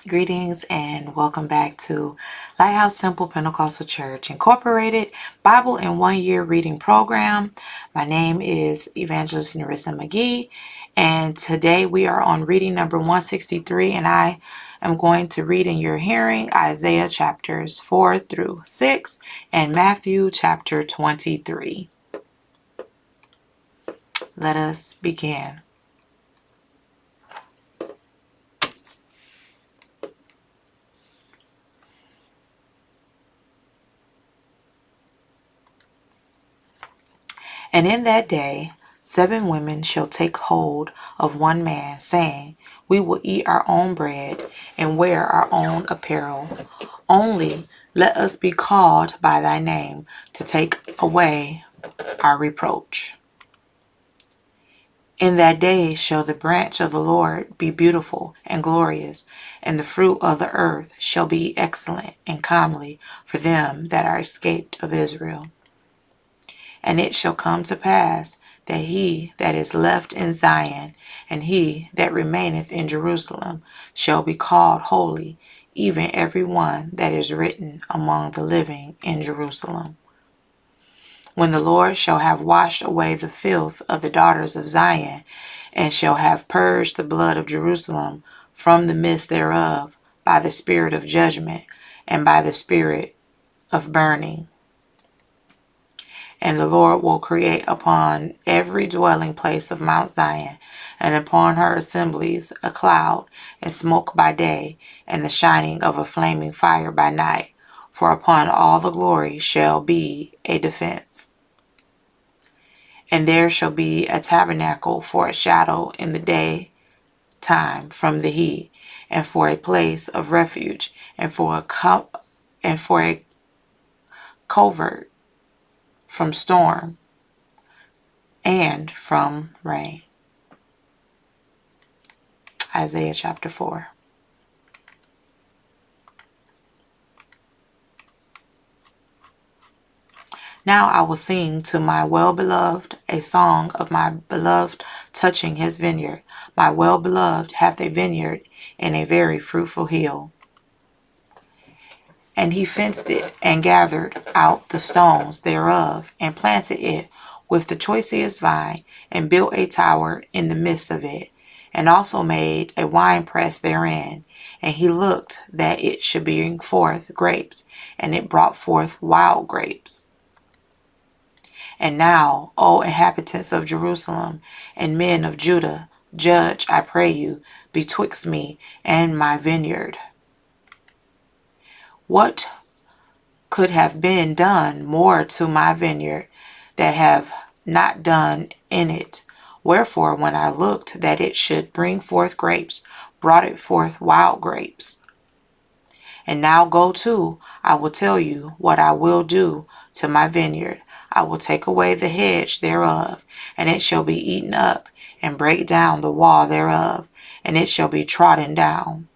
Greetings and welcome back to Lighthouse Temple Pentecostal Church Incorporated Bible in 1 Year Reading Program. My name is Evangelist Narissa McGee, and today we are on reading number 163, and I am going to read in your hearing Isaiah chapters 4 through 6 and Matthew chapter 23. Let us begin. And in that day 7 women shall take hold of one man, saying, We will eat our own bread and wear our own apparel. Only let us be called by thy name to take away our reproach. In that day shall the branch of the Lord be beautiful and glorious, and the fruit of the earth shall be excellent and comely for them that are escaped of Israel. And it shall come to pass that he that is left in Zion and he that remaineth in Jerusalem shall be called holy, even every one that is written among the living in Jerusalem. When the Lord shall have washed away the filth of the daughters of Zion, and shall have purged the blood of Jerusalem from the midst thereof by the spirit of judgment and by the spirit of burning. And the Lord will create upon every dwelling place of Mount Zion, and upon her assemblies, a cloud, and smoke by day, and the shining of a flaming fire by night. For upon all the glory shall be a defense. And there shall be a tabernacle for a shadow in the day time from the heat, and for a place of refuge, and for a covert from storm and from rain. Isaiah chapter 4. Now I will sing to my well-beloved a song of my beloved touching his vineyard. My well-beloved hath a vineyard in a very fruitful hill. And he fenced it, and gathered out the stones thereof, and planted it with the choicest vine, and built a tower in the midst of it, and also made a winepress therein. And he looked that it should bring forth grapes, and it brought forth wild grapes. And now, O inhabitants of Jerusalem, and men of Judah, judge, I pray you, betwixt me and my vineyard. What could have been done more to my vineyard that have not done in it? Wherefore, when I looked that it should bring forth grapes, brought it forth wild grapes. And now go to, I will tell you what I will do to my vineyard. I will take away the hedge thereof, and it shall be eaten up, and break down the wall thereof, and it shall be trodden down.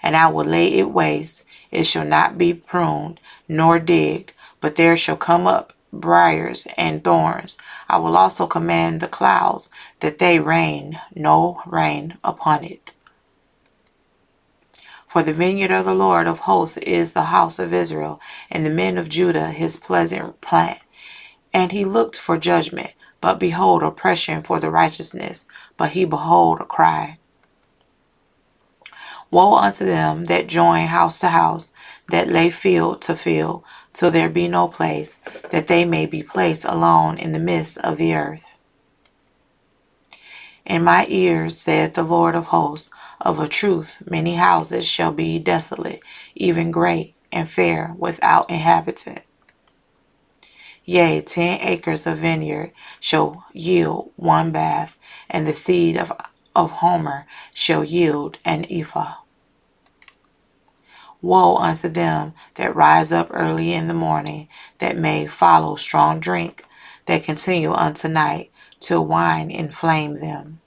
And I will lay it waste, it shall not be pruned, nor digged, but there shall come up briars and thorns. I will also command the clouds, that they rain no rain upon it. For the vineyard of the Lord of hosts is the house of Israel, and the men of Judah his pleasant plant. And he looked for judgment, but behold oppression for the righteousness, but he behold a cry. Woe unto them that join house to house, that lay field to field, till there be no place, that they may be placed alone in the midst of the earth. In my ears, saith the Lord of hosts, of a truth many houses shall be desolate, even great and fair, without inhabitant. Yea, 10 acres of vineyard shall yield 1 bath, and the seed of Homer shall yield an ephah. Woe unto them that rise up early in the morning, that may follow strong drink, that continue unto night, till wine inflame them.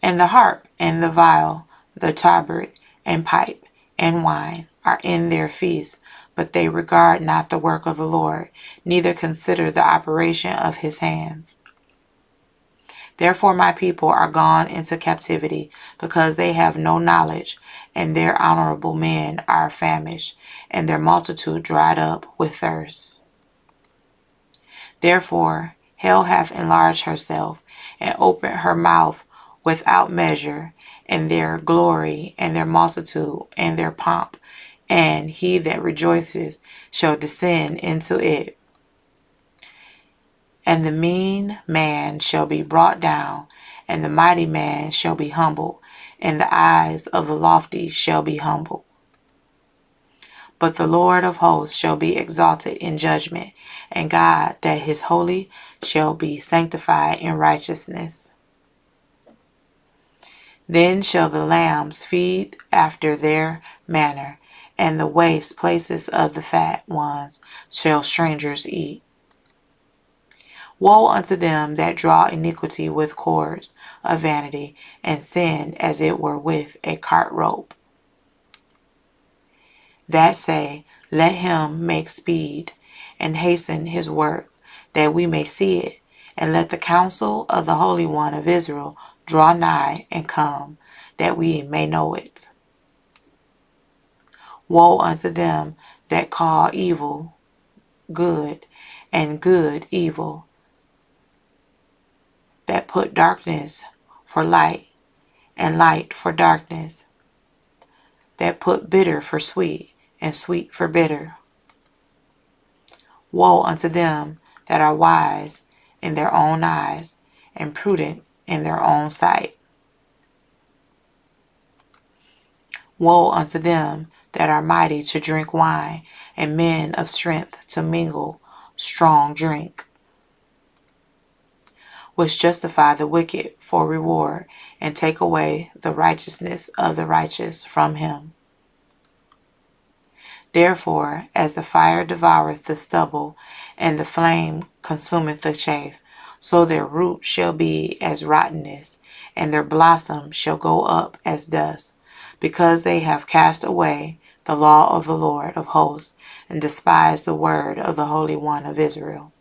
And the harp and the viol, the tabret and pipe and wine are in their feast, but they regard not the work of the Lord, neither consider the operation of his hands. Therefore my people are gone into captivity, because they have no knowledge, and their honorable men are famished, and their multitude dried up with thirst. Therefore hell hath enlarged herself, and opened her mouth without measure, and their glory, and their multitude, and their pomp, and he that rejoices shall descend into it. And the mean man shall be brought down, and the mighty man shall be humbled, and the eyes of the lofty shall be humbled. But the Lord of hosts shall be exalted in judgment, and God that is holy shall be sanctified in righteousness. Then shall the lambs feed after their manner, and the waste places of the fat ones shall strangers eat. Woe unto them that draw iniquity with cords of vanity, and sin as it were with a cart rope. That say, let him make speed, and hasten his work, that we may see it, and let the counsel of the Holy One of Israel draw nigh and come, that we may know it. Woe unto them that call evil good, and good evil, that put darkness for light, and light for darkness, that put bitter for sweet, and sweet for bitter. Woe unto them that are wise in their own eyes, and prudent in their own sight. Woe unto them that are mighty to drink wine, and men of strength to mingle strong drink, which justify the wicked for reward, and take away the righteousness of the righteous from him. Therefore, as the fire devoureth the stubble, and the flame consumeth the chaff, so their root shall be as rottenness, and their blossom shall go up as dust, because they have cast away the law of the Lord of hosts, and despised the word of the Holy One of Israel.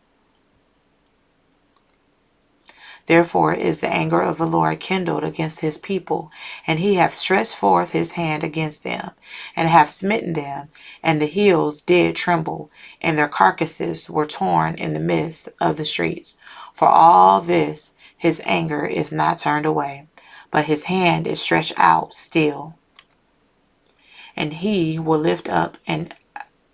Therefore is the anger of the Lord kindled against his people, and he hath stretched forth his hand against them, and hath smitten them, and the hills did tremble, and their carcasses were torn in the midst of the streets. For all this his anger is not turned away, but his hand is stretched out still. And he will lift up and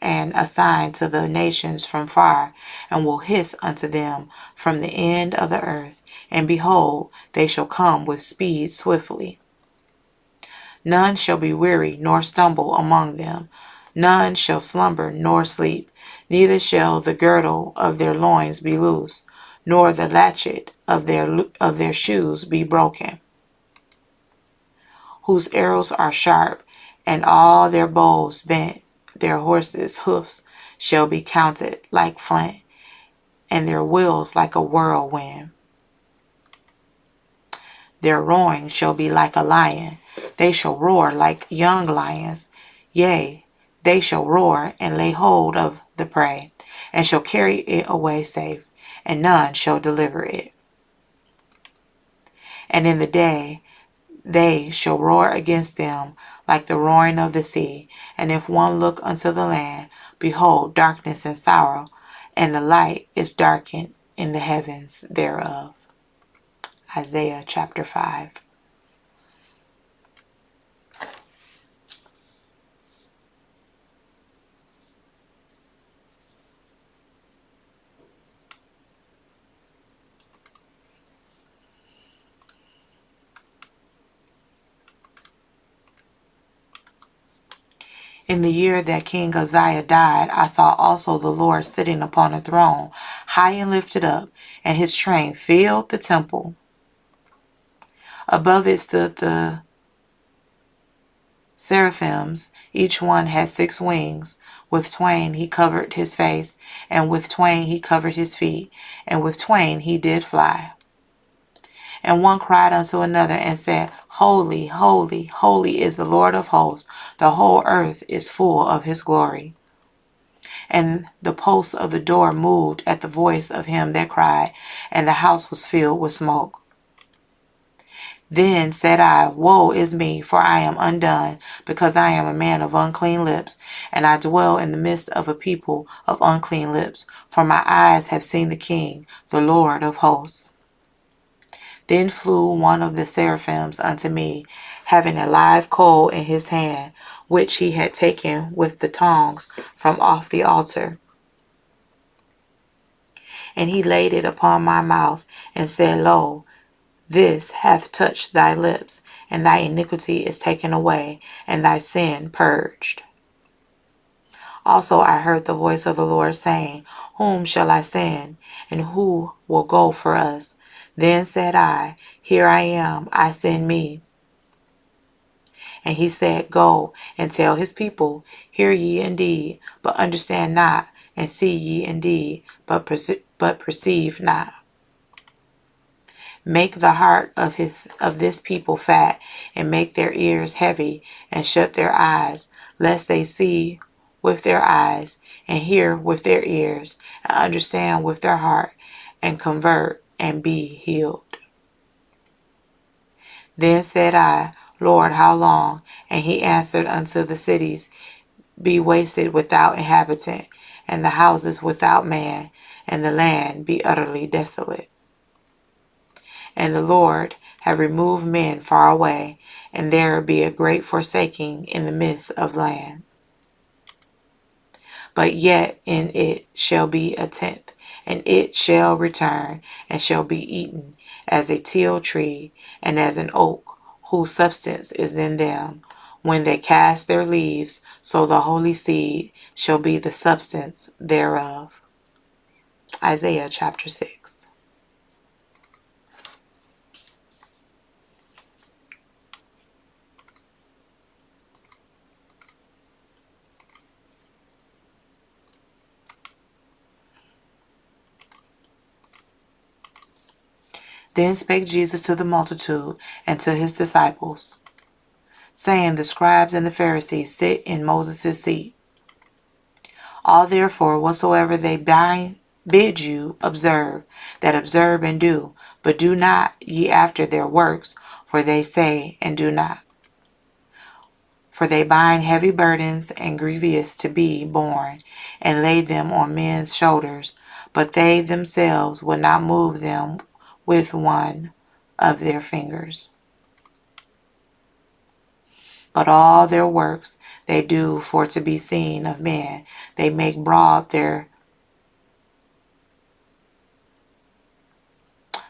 assign to the nations from far, and will hiss unto them from the end of the earth. And behold, they shall come with speed swiftly. None shall be weary nor stumble among them. None shall slumber nor sleep. Neither shall the girdle of their loins be loose, nor the latchet of their shoes be broken. Whose arrows are sharp, and all their bows bent. Their horses' hoofs shall be counted like flint, and their wheels like a whirlwind. Their roaring shall be like a lion. They shall roar like young lions. Yea, they shall roar and lay hold of the prey, and shall carry it away safe, and none shall deliver it. And in the day they shall roar against them like the roaring of the sea. And if one look unto the land, behold, darkness and sorrow, and the light is darkened in the heavens thereof. Isaiah chapter 5. In the year that King Uzziah died, I saw also the Lord sitting upon a throne, high and lifted up, and his train filled the temple. Above it stood the seraphims. Each one had 6 wings. With twain he covered his face, and with twain he covered his feet, and with twain he did fly. And one cried unto another and said, Holy, holy, holy is the Lord of hosts. The whole earth is full of his glory. And the posts of the door moved at the voice of him that cried, and the house was filled with smoke. Then said I, Woe is me, for I am undone, because I am a man of unclean lips, and I dwell in the midst of a people of unclean lips, for my eyes have seen the King, the Lord of hosts. Then flew one of the seraphims unto me, having a live coal in his hand, which he had taken with the tongs from off the altar. And he laid it upon my mouth, and said, Lo, this hath touched thy lips, and thy iniquity is taken away, and thy sin purged. Also I heard the voice of the Lord saying, Whom shall I send, and who will go for us? Then said I, Here I am, I send me. And he said, Go and tell his people, Hear ye indeed, but understand not, and see ye indeed, but perceive not. Make the heart of this people fat, and make their ears heavy, and shut their eyes, lest they see with their eyes, and hear with their ears, and understand with their heart, and convert, and be healed. Then said I, Lord, how long? And he answered unto the cities, Be wasted without inhabitant, and the houses without man, and the land be utterly desolate. And the Lord have removed men far away, and there be a great forsaking in the midst of land. But yet in it shall be a tenth, and it shall return, and shall be eaten as a teil tree, and as an oak, whose substance is in them. When they cast their leaves, so the holy seed shall be the substance thereof. Isaiah chapter 6. Then spake Jesus to the multitude and to his disciples, saying, The scribes and the Pharisees sit in Moses' seat. All therefore whatsoever they bid you observe, that observe and do, but do not ye after their works, for they say and do not. For they bind heavy burdens and grievous to be borne, and lay them on men's shoulders, but they themselves will not move them with one of their fingers. But all their works they do for to be seen of men. They make broad their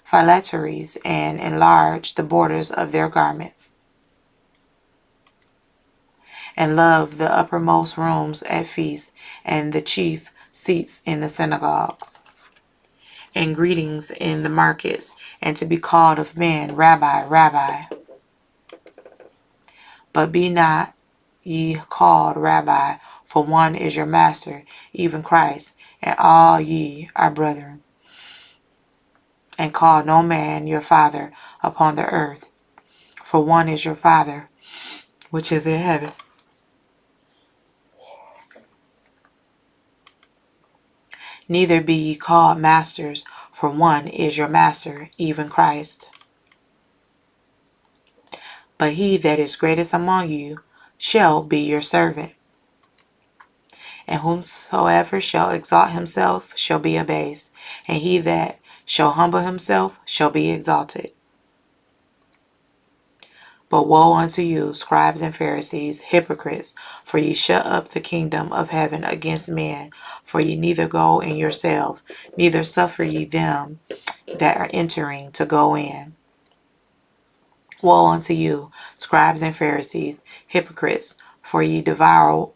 phylacteries, and enlarge the borders of their garments, and love the uppermost rooms at feasts, and the chief seats in the synagogues, and greetings in the markets, and to be called of men, Rabbi, Rabbi. But be not ye called Rabbi, for one is your master, even Christ, and all ye are brethren. And call no man your father upon the earth, for one is your Father, which is in heaven. Neither be ye called masters, for one is your master, even Christ. But he that is greatest among you shall be your servant. And whomsoever shall exalt himself shall be abased, and he that shall humble himself shall be exalted. But woe unto you, scribes and Pharisees, hypocrites, for ye shut up the kingdom of heaven against men, for ye neither go in yourselves, neither suffer ye them that are entering to go in. Woe unto you, scribes and Pharisees, hypocrites, for ye devour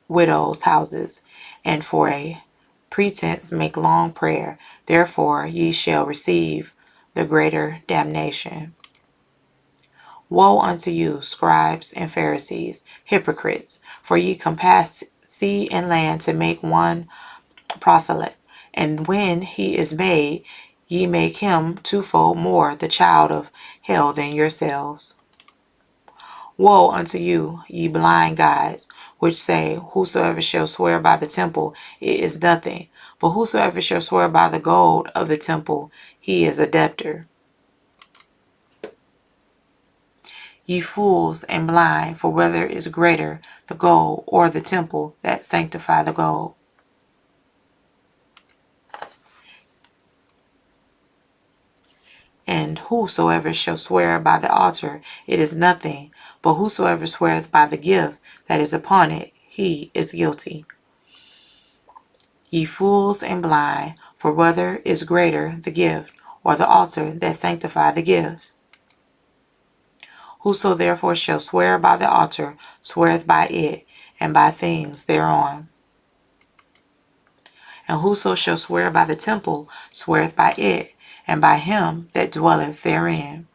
widows' houses, and for a pretense make long prayer. Therefore ye shall receive the greater damnation. Woe unto you, scribes and Pharisees, hypocrites, for ye compass sea and land to make one proselyte, and when he is made, ye make him twofold more the child of hell than yourselves. Woe unto you, ye blind guides, which say, Whosoever shall swear by the temple, it is nothing, but whosoever shall swear by the gold of the temple, he is a debtor. Ye fools and blind, for whether is greater, the gold or the temple that sanctify the gold? And whosoever shall swear by the altar, it is nothing, but whosoever sweareth by the gift that is upon it, he is guilty. Ye fools and blind, for whether is greater, the gift or the altar that sanctify the gift? Whoso therefore shall swear by the altar sweareth by it, and by things thereon. And whoso shall swear by the temple sweareth by it, and by him that dwelleth therein.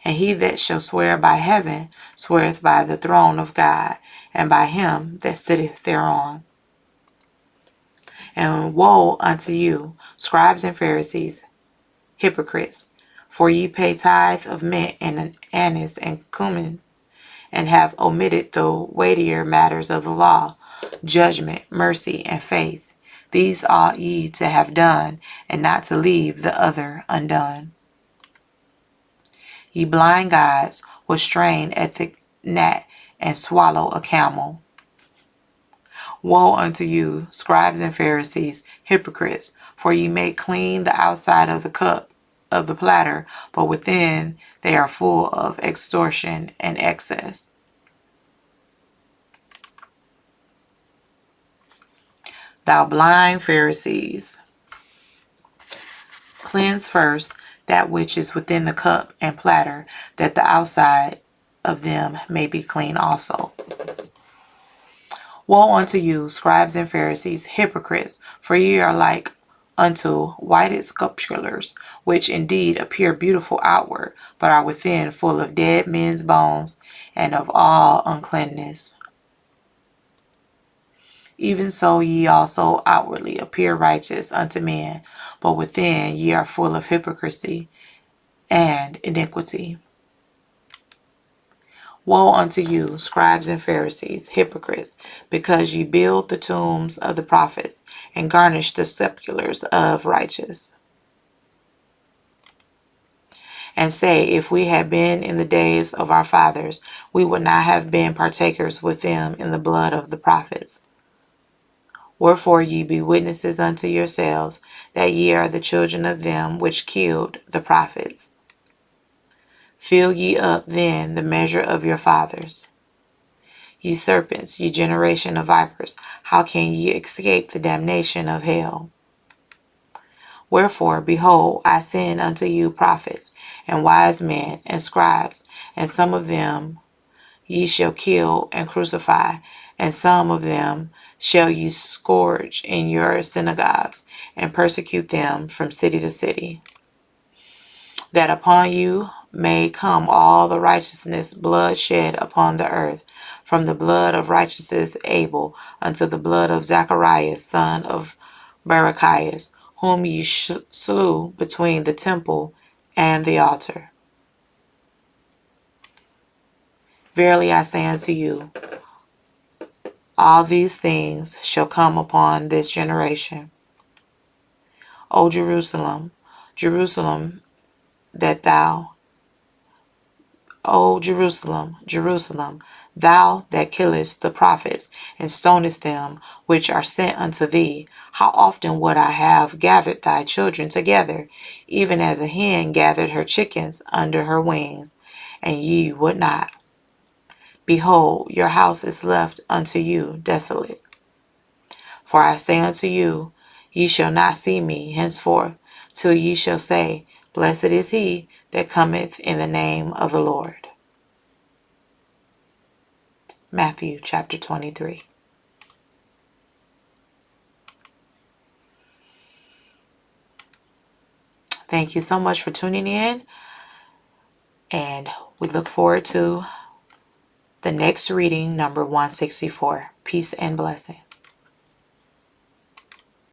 And he that shall swear by heaven sweareth by the throne of God, and by him that sitteth thereon. And woe unto you, scribes and Pharisees, hypocrites! For ye pay tithe of mint and anise and cumin, and have omitted the weightier matters of the law, judgment, mercy, and faith. These ought ye to have done, and not to leave the other undone. Ye blind guides, will strain at the gnat and swallow a camel. Woe unto you, scribes and Pharisees, hypocrites! For ye make clean the outside of the cup, of the platter, but within they are full of extortion and excess. Thou blind Pharisees, cleanse first that which is within the cup and platter, that the outside of them may be clean also. Woe unto you, scribes and Pharisees, hypocrites! For ye are like unto whited sepulchres, which indeed appear beautiful outward, but are within full of dead men's bones and of all uncleanness. Even so ye also outwardly appear righteous unto men, but within ye are full of hypocrisy and iniquity. Woe unto you, scribes and Pharisees, hypocrites! Because ye build the tombs of the prophets, and garnish the sepulchres of righteous, and say, if we had been in the days of our fathers, we would not have been partakers with them in the blood of the prophets. Wherefore ye be witnesses unto yourselves, that ye are the children of them which killed the prophets. Fill ye up then the measure of your fathers. Ye serpents, ye generation of vipers, how can ye escape the damnation of hell? Wherefore, behold, I send unto you prophets, and wise men, and scribes, and some of them ye shall kill and crucify, and some of them shall ye scourge in your synagogues, and persecute them from city to city, that upon you may come all the righteousness blood shed upon the earth, from the blood of righteousness Abel unto the blood of Zacharias son of Barachias, whom ye slew between the temple and the altar. Verily I say unto you, all these things shall come upon this generation. O Jerusalem, Jerusalem, O Jerusalem, Jerusalem, thou that killest the prophets, and stonest them which are sent unto thee, how often would I have gathered thy children together, even as a hen gathered her chickens under her wings, and ye would not. Behold, your house is left unto you desolate. For I say unto you, ye shall not see me henceforth, till ye shall say, Blessed is he that cometh in the name of the Lord. Matthew chapter 23. Thank you so much for tuning in, and we look forward to the next reading, number 164. Peace and blessings.